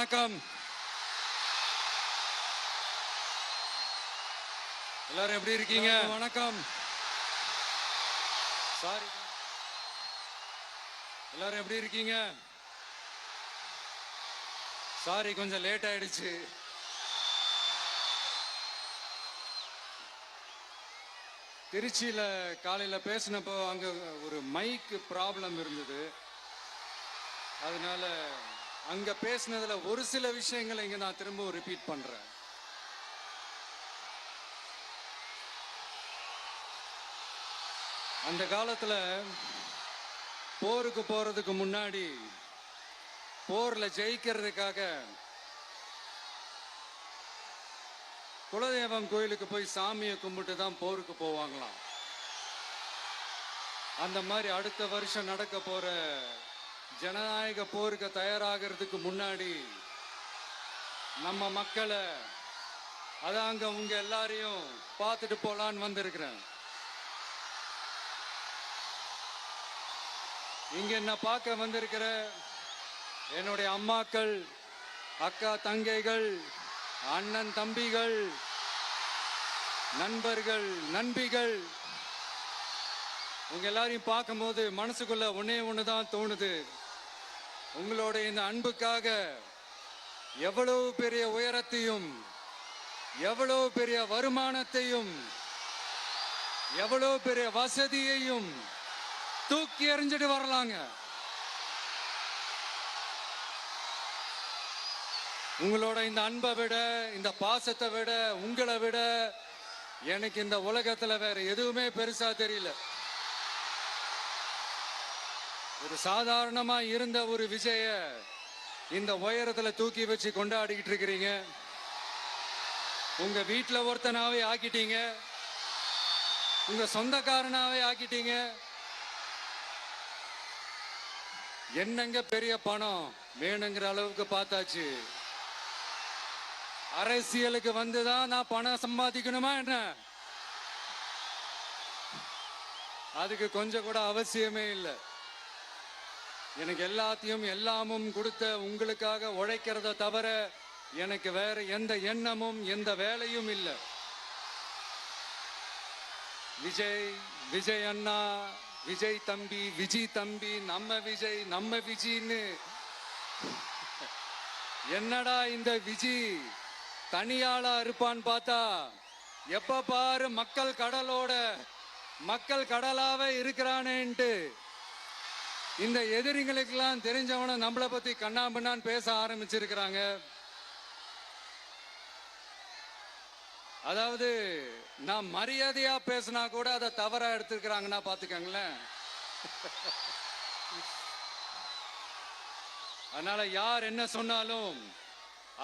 வணக்கம். எல்லாரும் எப்படி இருக்கீங்க? வணக்கம். சாரி, எல்லாரும் எப்படி இருக்கீங்க? சாரி, கொஞ்சம் லேட் ஆயிடுச்சு. திருச்சியில காலையில பேசினப்போ அங்க ஒரு மைக் ப்ராப்ளம் இருந்தது. அதனால அங்க பேசினதுல ஒரு சில விஷயங்களை இங்க நான் திரும்ப ரிப்பீட் பண்றேன். அந்த காலத்துல போருக்கு போறதுக்கு முன்னாடி போர்ல ஜெயிக்கிறதுக்காக குலதெய்வம் கோயிலுக்கு போய் சாமியை கும்பிட்டு தான் போருக்கு போவாங்களாம். அந்த மாதிரி அடுத்த வருஷம் நடக்க போற ஜனநாயக போருக்கு தயாராகிறதுக்கு முன்னாடி நம்ம மக்களை அதாங்க உங்க எல்லாரையும் பார்த்துட்டு போலான்னு வந்திருக்கிறேன். இங்க என்ன பார்க்க வந்திருக்கிற என்னுடைய அம்மாக்கள், அக்கா தங்கைகள், அண்ணன் தம்பிகள், நண்பர்கள், நண்பிகள், உங்க எல்லாரையும் பார்க்கும்போது மனசுக்குள்ள ஒன்னே ஒண்ணுதான் தோணுது. உங்களோட இந்த அன்புக்காக எவ்வளவு பெரிய உயரத்தையும், எவ்வளவு பெரிய வருமானத்தையும், எவ்வளவு பெரிய வசதியையும் தூக்கி எறிஞ்சிட்டு வரலாங்க. உங்களோட இந்த அன்பை விட, இந்த பாசத்தை விட, உங்களை விட எனக்கு இந்த உலகத்துல வேற எதுவுமே பெருசா தெரியல. ஒரு சாதாரணமா இருந்த ஒரு விஜய இந்த உயரத்துல தூக்கி வச்சு கொண்டாடிக்கிட்டு இருக்கிறீங்க. உங்க வீட்டுல ஒருத்தனாவே ஆக்கிட்டீங்க, உங்க சொந்தக்காரனாவே ஆக்கிட்டீங்க. என்னங்க பெரிய பணம் வேணுங்கிற அளவுக்கு பார்த்தாச்சு. அரசியலுக்கு வந்துதான் நான் பணம் சம்பாதிக்கணுமா என்ன? அதுக்கு கொஞ்சம் கூட அவசியமே இல்லை. எனக்கு எல்லாத்தையும் எல்லாமும் கொடுத்த உங்களுக்காக உழைக்கிறத தவிர எனக்கு வேற எந்த எண்ணமும் எந்த வேலையும் இல்லை. விஜய், விஜய் அண்ணா, விஜய் தம்பி, விஜய் தம்பி, நம்ம விஜய், நம்ம விஜய்ன்னு என்னடா இந்த விஜய் தனியாளா இருப்பான்னு பார்த்தா எப்ப பாரு மக்கள் கடலோட மக்கள் கடலாவே இருக்கிறானேன்ட்டு இந்த எதிரிகளுக்கெல்லாம் தெரிஞ்சவன நம்மளை பத்தி கண்ணாமண்ணான்னு பேச ஆரம்பிச்சிருக்கிறாங்க. அதாவது நான் மரியாதையா பேசினா கூட அதை தவறா எடுத்துக்கிறாங்கன்னா பாத்துக்கங்களேன். அதனால யார் என்ன சொன்னாலும்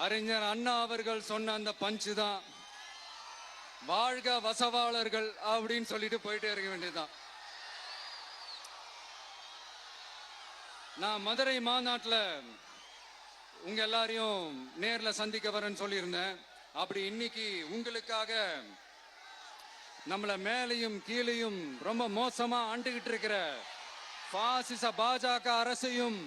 அறிஞர் அண்ணா அவர்கள் சொன்ன அந்த பஞ்சு தான், வாழ்க வசவாளர்கள் அப்படின்னு சொல்லிட்டு போயிட்டே இருக்க வேண்டியதுதான். நான் மதுரை மாநாட்டில் உங்க எல்லாரையும் நேர்ல சந்திக்க வரேன்னு சொல்லியிருந்தேன். அப்படி இன்னைக்கு உங்களுக்காக நம்மள மேலையும் கீழையும் ரொம்ப மோசமா ஆண்டுகிட்டு இருக்கிற பாசிச பாஜக அரசையும்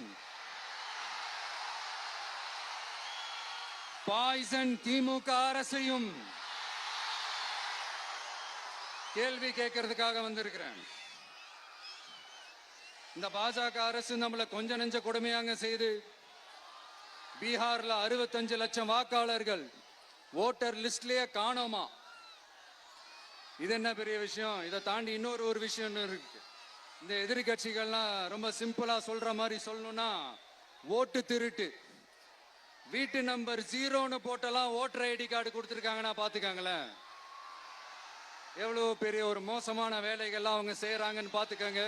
பாய்சன் திமுக அரசையும் கேள்வி கேட்கறதுக்காக வந்திருக்கிறேன். இந்த பாஜக அரசு நம்மளை கொஞ்ச நெஞ்ச கொடுமையாங்க செய்து பீகார்ல 65 லட்சம் வாக்காளர்கள் ஓட்டர் லிஸ்ட்லயே காணோமா. இது என்ன பெரிய விஷயம்? இதை தாண்டி இன்னொரு விஷயம் இருக்கு. இந்த எதிரி கட்சிகள்லாம் ரொம்ப சிம்பிளா சொல்ற மாதிரி சொல்லணும்னா, ஓட்டு திருட்டு, வீட்டு நம்பர் 0ன்னு போட்டெல்லாம் ஓட்டர் ஐடி கார்டு கொடுத்துருக்காங்கன்னா பாத்துக்காங்களேன். எவ்வளவு பெரிய ஒரு மோசமான வேலைகள்லாம் அவங்க செய்யறாங்கன்னு பாத்துக்கங்க.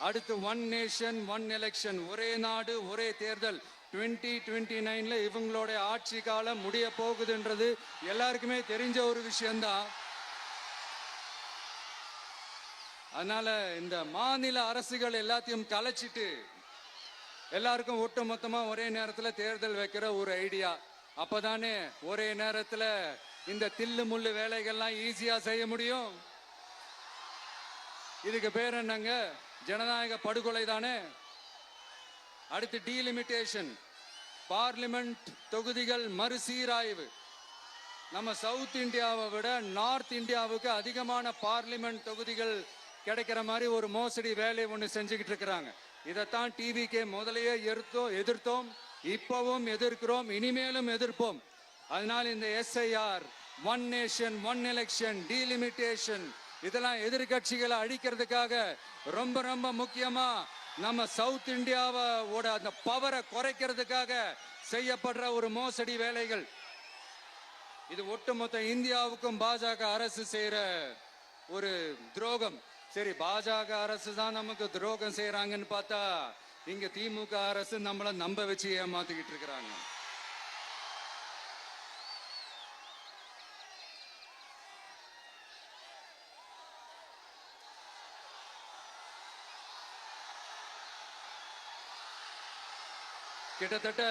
அடுத்து ஒன் நேஷன் ஒன் எலெக்ஷன், ஒரே நாடு ஒரே தேர்தல் 2029ல இவங்களோட ஆட்சி காலம் முடிய போகுதுன்றது எல்லாருக்குமே தெரிஞ்ச ஒரு விஷயம்தான். அதனால இந்த மாநில அரசுகள் எல்லாத்தையும் கலைச்சிட்டு எல்லாருக்கும் ஒட்டு மொத்தமா ஒரே நேரத்தில் தேர்தல் வைக்கிற ஒரு ஐடியா. அப்பதானே ஒரே நேரத்தில் இந்த தில்லு முள்ளு வேலைகள்லாம் ஈஸியா செய்ய முடியும். இதுக்கு பேர் என்னங்க? ஜனநாயக படுகொலை தானே. அடுத்து டீலிமிட்டேஷன், பார்லிமெண்ட் தொகுதிகள் மறுசீராய்வு. நம்ம சவுத் இந்தியாவை விட நார்த் இந்தியாவுக்கு அதிகமான பார்லிமெண்ட் தொகுதிகள் கிடைக்கிற மாதிரி ஒரு மோசடி வேலை ஒன்று செஞ்சுக்கிட்டு இருக்கிறாங்க. இதைத்தான் டிவிகே முதலையே எதிர்த்தோம், இப்பவும் எதிர்க்கிறோம், இனிமேலும் எதிர்ப்போம். அதனால இந்த SIR, one nation one election, delimitation, இதெல்லாம் எதிர்கட்சிகளை அழிக்கிறதுக்காக ரொம்ப ரொம்ப முக்கியமா நம்ம சவுத் இந்தியாவோட அந்த பவரை குறைக்கிறதுக்காக செய்யப்படுற ஒரு மோசடி வேலைகள். இது ஒட்டுமொத்த இந்தியாவுக்கும் பாஜக அரசு செய்யற ஒரு துரோகம். சரி, பாஜக அரசு தான் நமக்கு துரோகம் செய்யறாங்கன்னு பார்த்தா இங்க திமுக அரசு நம்மள நம்ப வச்சு ஏமாத்திக்கிட்டு இருக்கிறாங்க. கிட்டத்தட்ட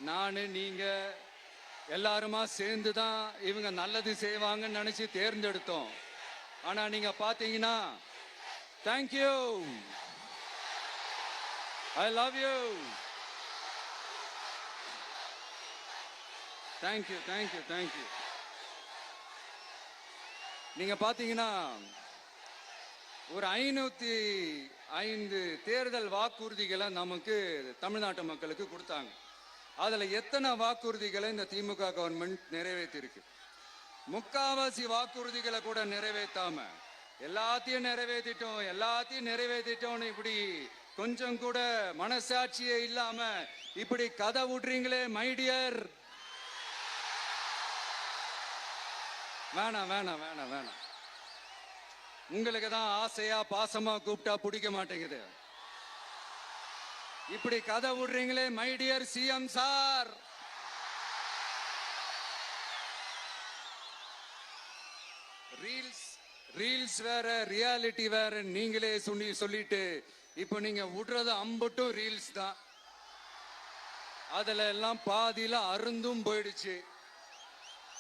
நானு நீங்க எல்லாருமா சேர்ந்து தான் இவங்க நல்லது செய்வாங்கன்னு நினைச்சு தேர்ந்தெடுத்தோம். ஆனா நீங்க பாத்தீங்கன்னா, thank you, I love you, thank you thank you thank you. நீங்க பாத்தீங்கன்னா ஒரு 505 தேர்தல் வாக்குறுதிகளை நமக்கு தமிழ்நாட்டு மக்களுக்கு கொடுத்தாங்க. அதுல எத்தனை வாக்குறுதிகளை இந்த திமுக கவர்மெண்ட் நிறைவேற்றிருக்கு? முக்காவாசி வாக்குறுதிகளை கூட நிறைவேற்றாம எல்லாத்தையும் நிறைவேற்றிட்டோம் இப்படி கொஞ்சம் கூட மனசாட்சியே இல்லாம இப்படி கதை விடுறீங்களே மைடியர். வேணாம் வேணாம் வேணாம் வேணாம். உங்களுக்கு தான் ஆசையா பாசமா கூப்பிட்டா பிடிக்க மாட்டேங்குது. இப்படி கதை விடுறீங்களே மைடியர் சிஎம் சார். ரீல்ஸ் வேற, ரியாலிட்டி வேற நீங்களே சொல்லிட்டு இப்ப நீங்க விடுறது அம்பட்டும் ரீல்ஸ் தான். அதுல எல்லாம் பாதியில அருந்தும் போயிடுச்சு.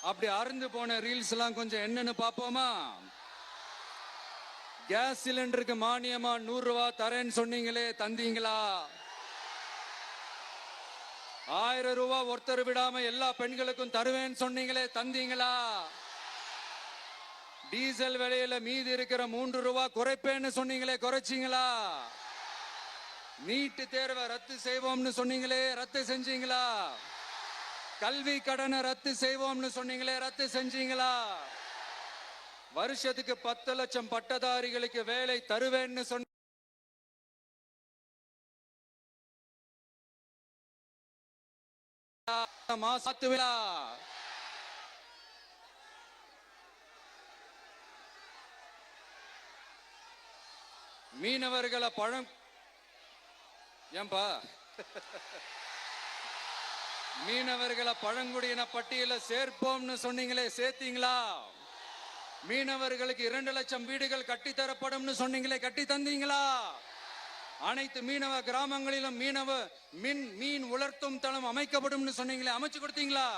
அப்படி அருந்து போன ரீல்ஸ் எல்லாம் கொஞ்சம் என்னன்னு பாப்போமா? கேஸ் சிலிண்டருக்கு மானியமா 100 ரூபாய் தரேன்னு சொன்னீங்களே, தந்தீங்களா? 1000 ரூபாய் ஒருத்தர் விடாம எல்லா பெண்களுக்கும் தருவேன்னு சொன்னீங்களே, தந்தீங்களா? டீசல் விலையில மீதி இருக்கிற 3 ரூபாய் குறைப்பேன்னு சொன்னீங்களே, குறைச்சிங்களா? நீட்டு தேர்வை ரத்து செய்வோம்னு சொன்னீங்களே, ரத்து செஞ்சீங்களா? கல்வி கடனை ரத்து செய்வோம்னு சொன்னீங்களே, ரத்து செஞ்சீங்களா? வருஷத்துக்கு 10 லட்சம் பட்டதாரிகளுக்கு வேலை தருவேன்னு சொன்ன மீனவர்களை மீனவர்களை பழங்குடியின பட்டியல சேர்ப்போம்னு சொன்னீங்களே, சேர்த்தீங்களா? மீனவர்களுக்கு 2 லட்சம் வீடுகள் கட்டித்தரப்படும் சொன்னீங்களே, கட்டி தந்தீங்களா? அனைத்து மீனவ கிராமங்களிலும் மீன் உலர்த்தும் தளம் அமைக்கப்படும் சொன்னீங்களே, அமைச்சு கொடுத்தீங்களா?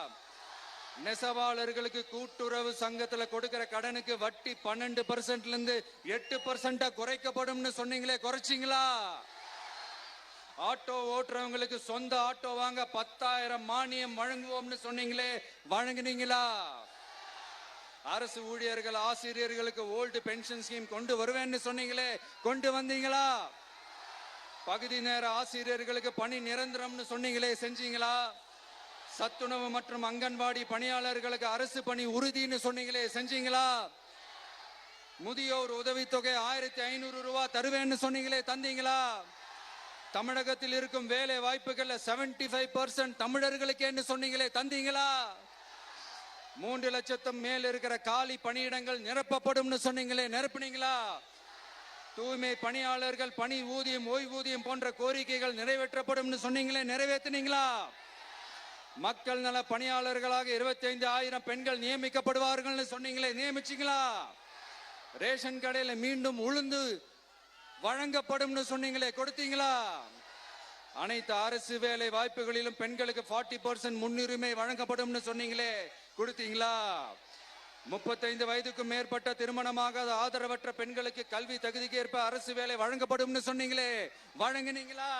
நெசவாளர்களுக்கு கூட்டுறவு சங்கத்துல கொடுக்கிற கடனுக்கு வட்டி 12% இருந்து 8% குறைக்கப்படும் சொன்னீங்களே, குறைச்சிங்களா? ஆட்டோ ஓட்டுறவங்களுக்கு சொந்த ஆட்டோ வாங்க 10,000 மானியம் வழங்குவோம்னு சொன்னீங்களே, வழங்குனீங்களா? அரசு ஊழியர்கள் ஆசிரியர்களுக்கு ஓல்டு பென்ஷன் ஸ்கீம் கொண்டு வருவேன்னு சொன்னீங்களே, கொண்டு வந்தீங்களா? பகுதி நேர ஆசிரியர்களுக்கு பணி நிரந்தரம்னு சொன்னீங்களே, செஞ்சீங்களா? சத்துணவு மற்றும் அங்கன்வாடி பணியாளர்களுக்கு அரசு பணி உறுதின்னு சொன்னீங்களே, செஞ்சீங்களா? முதியோர் உதவித்தொகை 1500 ரூபாய் தருவேன்னு சொன்னீங்களே, தந்தீங்களா? தமிழகத்தில் இருக்கும் வேலை வாய்ப்புகள்ல 75% தமிழர்களுக்கு சொன்னீங்களே, தந்தீங்களா? 3 லட்சத்தும் மேல் இருக்கிற காலி பணியிடங்கள் நிரப்பப்படும் சொன்னீங்களே, நிரப்புனீங்களா? தூய்மை பணியாளர்கள் பணி ஊதியம், ஓய்வூதியம் போன்ற கோரிக்கைகள் நிறைவேற்றப்படும் சொன்னீங்களே, நிறைவேற்றினீங்களா? மக்கள் நல பணியாளர்களாக 25,000 பெண்கள் நியமிக்கப்படுவார்கள் சொன்னீங்களே, நியமிச்சீங்களா? ரேஷன் கடையில மீண்டும் உளுந்து வழங்கப்படும் சொன்னீங்களே, கொடுத்தீங்களா? அனைத்து அரசு வேலை வாய்ப்புகளிலும் பெண்களுக்கு 40% முன்னுரிமை வழங்கப்படும் சொன்னீங்களே, கொடுத்தீங்களா? 35 வயதுக்கும் மேற்பட்ட திருமணமாகாத ஆதரவற்ற பெண்களுக்கு கல்வி தகுதிக்கு ஏற்ப அரசு வேலை வழங்கப்படும் சொன்னீங்களே, வழங்கினீங்களா?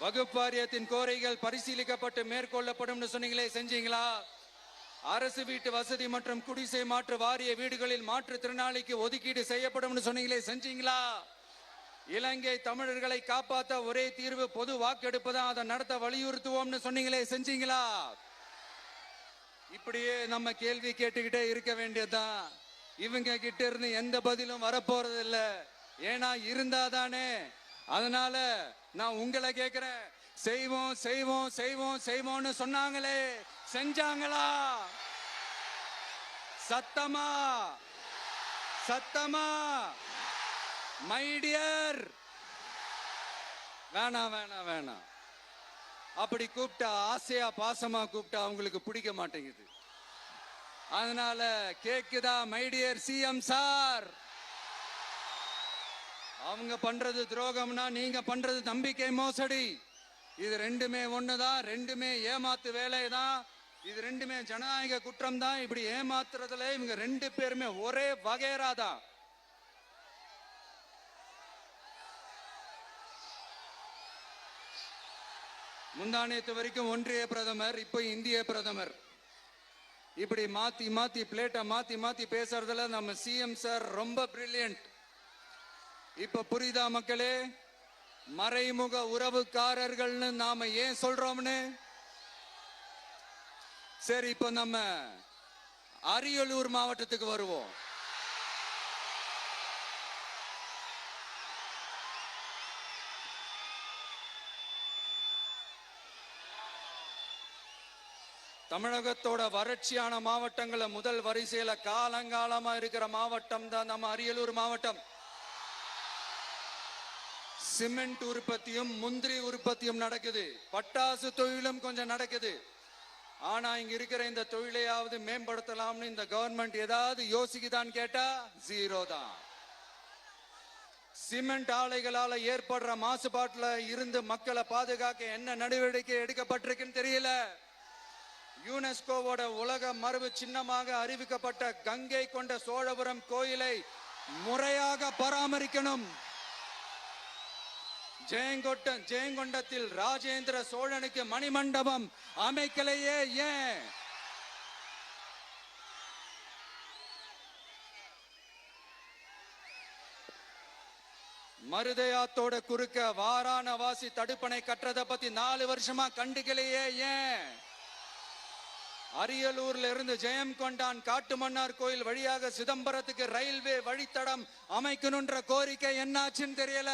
வகுப்பு வாரியத்தின் கோரிக்கைகள் பரிசீலிக்கப்பட்டு மேற்கொள்ளப்படும் சொன்னீங்களே, செஞ்சீங்களா? அரசு வீட்டு வசதி மற்றும் குடிசை மாற்று வாரிய வீடுகளில் மாற்றுத்திறனாளிக்கு ஒதுக்கீடு செய்யப்படும் சொன்னீங்களே, செஞ்சீங்களா? இலங்கை தமிழர்களை காப்பாற்ற ஒரே தீர்வு பொது வாக்கெடுப்பு தான், அதை நடத்த வலியுறுத்துவோம்னு சொன்னீங்களே, செஞ்சீங்களா? இப்படியே நம்ம கேள்வி கேட்டுக்கிட்டே இருக்க வேண்டியதுதான். இவங்க கிட்ட இருந்து எந்த பதிலும் வரப்போறது இல்ல. ஏன்னா இருந்தாதானே. அதனால நான் உங்களை கேட்கிறேன், செய்வோம் செய்வோம் செய்வோம் செய்வோம்னு சொன்னாங்களே, செஞ்சாங்களா? சத்தமா சத்தமா? மை டியர், வேணாம் வேணாம் வேணாம். அப்படி கூப்பிட்டா, ஆசையா பாசமா கூப்பிட்டா அவங்களுக்கு பிடிக்க மாட்டேங்குது. அதனால கேக்குதா மை டியர் சிஎம் சார்? அவங்க பண்றது துரோகம்னா நீங்க பண்றது நம்பிக்கை மோசடி. இது ரெண்டுமே ஒண்ணுதான், ரெண்டுமே ஏமாத்து வேலைதான், இது ரெண்டுமே ஜனநாயக குற்றம் தான். இப்படி ஏமாத்துறதுல இவங்க ரெண்டு பேருமே ஒரே வகைரா தான். முந்தானேத்து வரைக்கும் ஒன்றிய பிரதமர், இப்ப இந்திய பிரதமர். இப்படி மாத்தி மாத்தி பிளேட்டை மாத்தி மாத்தி பேசுறதுல நம்ம சிஎம் சார் ரொம்ப பிரில்லியன்ட். இப்ப புரியுதா மக்களே? மறைமுக உறவுக்காரர்கள்னு நாம ஏன் சொல்றோம்னு? சரி, இப்ப நம்ம அரியலூர் மாவட்டத்துக்கு வருவோம். தமிழகத்தோட வறட்சியான மாவட்டங்கள முதல் வரிசையில காலங்காலமா இருக்கிற மாவட்டம் தான் நம்ம அரியலூர் மாவட்டம். சிமெண்ட் உற்பத்தியும் முந்திரி உற்பத்தியும் நடக்குது, பட்டாசு தொழிலும் கொஞ்சம் நடக்குது. ஆனா இங்க இருக்கிற இந்த தொழிலையாவது மேம்படுத்தலாம்னு இந்த கவர்மெண்ட் ஏதாவது யோசிக்குதான்னு கேட்டா ஜீரோ தான். சிமெண்ட் ஆலைகளால ஏற்படுற மாசுபாட்டுல இருந்து மக்களை பாதுகாக்க என்ன நடவடிக்கை எடுக்கப்பட்டிருக்குன்னு தெரியல. யுனெஸ்கோவோட உலக மரபு சின்னமாக அறிவிக்கப்பட்ட கங்கை கொண்ட சோழபுரம் கோயிலை முறையாக பராமரிக்கணும். ஜெயங்கொண்டத்தில் ராஜேந்திர சோழனுக்கு மணிமண்டபம் அமைக்கலையே ஏன்? மருதையாத்தோட குறுக்க வாராணவாசி தடுப்பணை கட்டுறதை பத்தி 4 வருஷமா கண்டுக்கலையே ஏன்? அரியலூர்ல இருந்து ஜெயங்கொண்டான் காட்டுமன்னார் கோயில் வழியாக சிதம்பரத்துக்கு ரயில்வே வழித்தடம் அமைக்கணும்ன்ற கோரிக்கை என்னாச்சுன்னு தெரியல.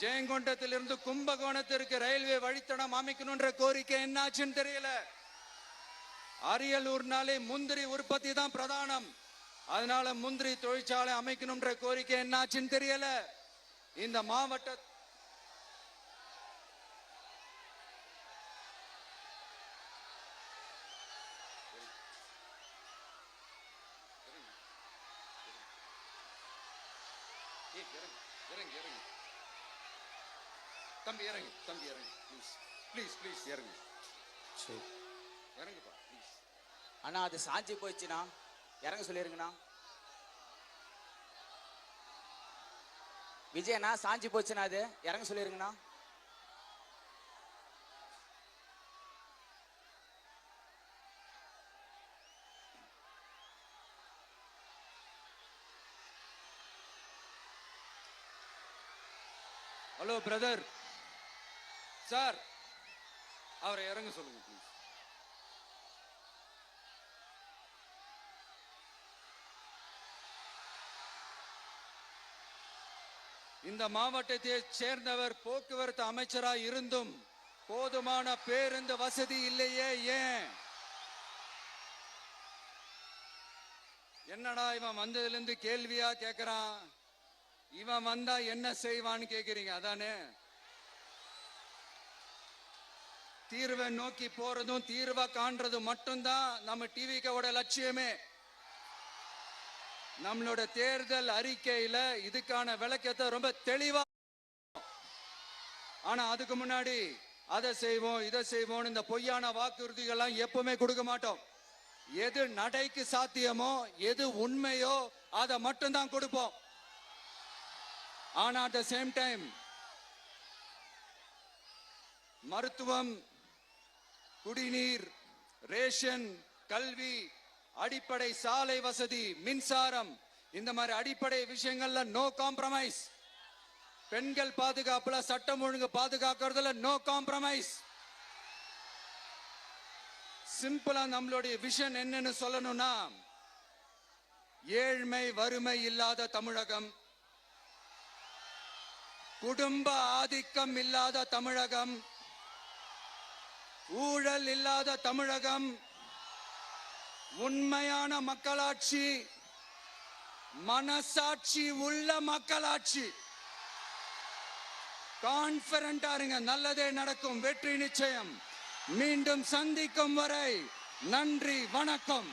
ஜெயங்கொண்டத்திலிருந்து கும்பகோணத்திற்கு ரயில்வே வழித்தடம் அமைக்கணும்ன்ற கோரிக்கை என்னாச்சுன்னு தெரியல. அரியலூர்னாலே முந்திரி உற்பத்தி தான் பிரதானம். அதனால முந்திரி தொழிற்சாலை அமைக்கணும்ன்ற கோரிக்கை என்னாச்சுன்னு தெரியல. இந்த மாவட்ட தம்பி இறங்கு, தம்பி இறங்கு, ப்ளீஸ் ப்ளீஸ் ப்ளீஸ் இறங்கு. சரி இறங்குப்பா ப்ளீஸ். அண்ணா அது சாஞ்சி போயிடுச்சுண்ணா, இறங்க சொல்லிருங்கண்ணா. விஜயண்ணா சாஞ்சி போச்சுண்ணா, அது இறங்க சொல்லிருங்கண்ணா. ஹலோ பிரதர் சார், அவரை இறங்க சொல்லுங்க ப்ளீஸ். இந்த மாவட்டத்தை சேர்ந்தவர் போக்குவரத்து அமைச்சராக இருந்தும் போதுமான பேருந்து வசதி இல்லையே ஏன்? என்னடா இவன் வந்ததுல இருந்து கேள்வியா கேக்குறான், இவன் வந்தா என்ன செய்வான்னு கேக்குறீங்க அதானே? தீர்வை நோக்கி போறதும் தீர்வை காண்றதும் மட்டும்தான் நம்ம டிவிக்கோட லட்சியமே. நம்மளோட தேர்தல் அறிக்கையில இதுக்கான விளக்கத்தை ரொம்ப தெளிவா. ஆனா அதுக்கு முன்னாடி அதை செய்வோம் இதை செய்வோம் இந்த பொய்யான வாக்குறுதிகள்லாம் எப்பவுமே கொடுக்க மாட்டோம். எது நடைக்கு சாத்தியமோ எது உண்மையோ அதை மட்டும்தான் கொடுப்போம். ஆனா அட் த சேம் டைம் மருத்துவம், குடிநீர், ரேஷன், கல்வி, அடிப்படை சாலை வசதி, மின்சாரம், இந்த மாதிரி அடிப்படை விஷயங்கள்ல நோ காம்ப்ரமைஸ். பெண்கள் பாதுகாப்புல, சட்டம் ஒழுங்கு பாதுகாக்கிறதுல நோ காம்ப்ரமைஸ். சிம்பிளா நம்மளுடைய விஷன் என்னன்னு சொல்லணும்னா, ஏழ்மை வறுமை இல்லாத தமிழகம், குடும்ப ஆதிக்கம் இல்லாத தமிழகம், ஊழல் இல்லாத தமிழகம், உண்மையான மக்களாட்சி, மனசாட்சி உள்ள மக்களாட்சி. கான்பிடண்டா இருங்க, நல்லதே நடக்கும், வெற்றி நிச்சயம். மீண்டும் சந்திக்கும் வரை நன்றி, வணக்கம்.